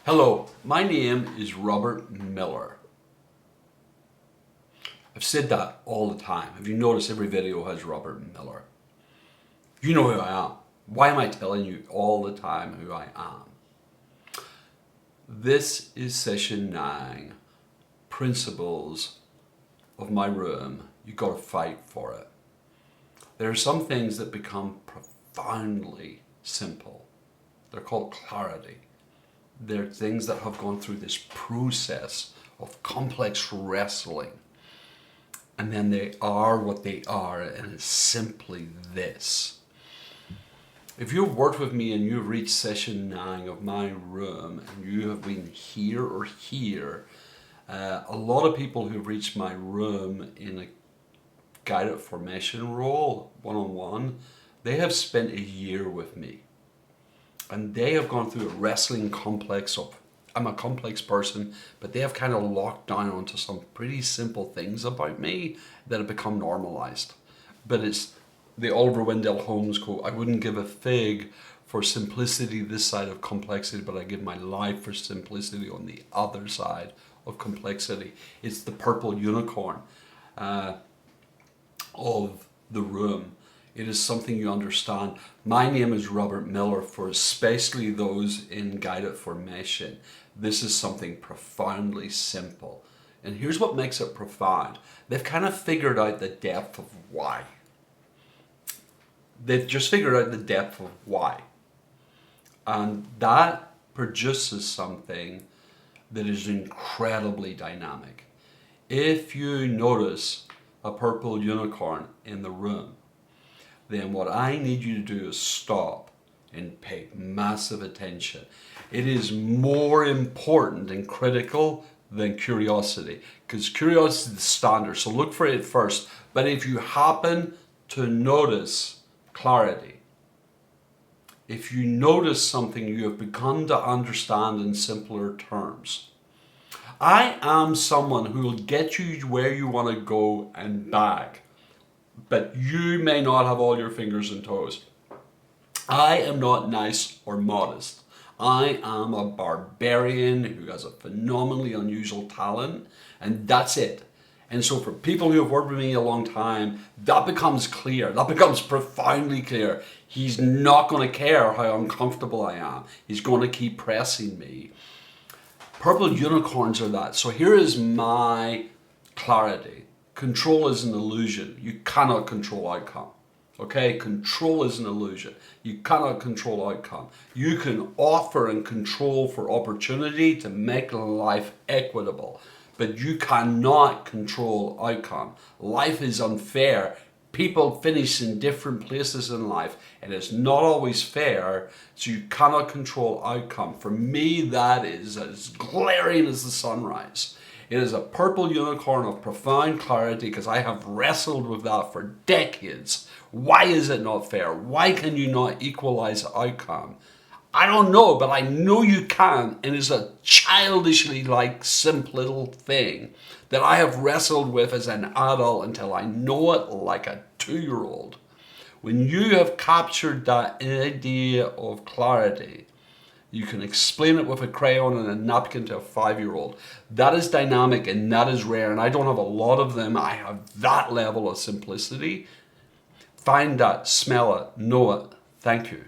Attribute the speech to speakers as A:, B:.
A: Hello, my name is Robert Miller. I've said that all the time. Have you noticed every video has Robert Miller? You know who I am. Why am I telling you all the time who I am? This is session 9, principles of my room. You got to fight for it. There are some things that become profoundly simple. They're called clarity. They're things that have gone through this process of complex wrestling. And then they are what they are, and it's simply this. If you've worked with me and you've reached session 9 of my room, and you have been here or here, a lot of people who've reached my room in a guided formation role, one-on-one, they have spent a year with me. And they have gone through a wrestling complex of, I'm a complex person, but they have kind of locked down onto some pretty simple things about me that have become normalized. But it's the Oliver Wendell Holmes quote, I wouldn't give a fig for simplicity this side of complexity, but I give my life for simplicity on the other side of complexity. It's the purple unicorn of the room. It is something you understand. My name is Robert Miller, for especially those in guided formation. This is something profoundly simple. And here's what makes it profound. They've kind of figured out the depth of why. They've just figured out the depth of why. And that produces something that is incredibly dynamic. If you notice a purple unicorn in the room, then what I need you to do is stop and pay massive attention. It is more important and critical than curiosity, because curiosity is the standard, so look for it first. But if you happen to notice clarity, if you notice something you have begun to understand in simpler terms, I am someone who will get you where you want to go and back. But you may not have all your fingers and toes. I am not nice or modest. I am a barbarian who has a phenomenally unusual talent, and that's it. And so for people who have worked with me a long time, that becomes clear. That becomes profoundly clear. He's not going to care how uncomfortable I am. He's going to keep pressing me. Purple unicorns are that. So here is my clarity. Control is an illusion. You cannot control outcome. Okay? Control is an illusion. You cannot control outcome. You can offer and control for opportunity to make life equitable, but you cannot control outcome. Life is unfair. People finish in different places in life, and it's not always fair, so you cannot control outcome. For me, that is as glaring as the sunrise. It is a purple unicorn of profound clarity, because I have wrestled with that for decades. Why is it not fair? Why can you not equalize outcome? I don't know, but I know you can, and it's a childishly simple little thing that I have wrestled with as an adult until I know it like a 2-year-old. When you have captured that idea of clarity, you can explain it with a crayon and a napkin to a 5-year-old. That is dynamic and that is rare, and I don't have a lot of them. I have that level of simplicity. Find that, smell it, know it. Thank you.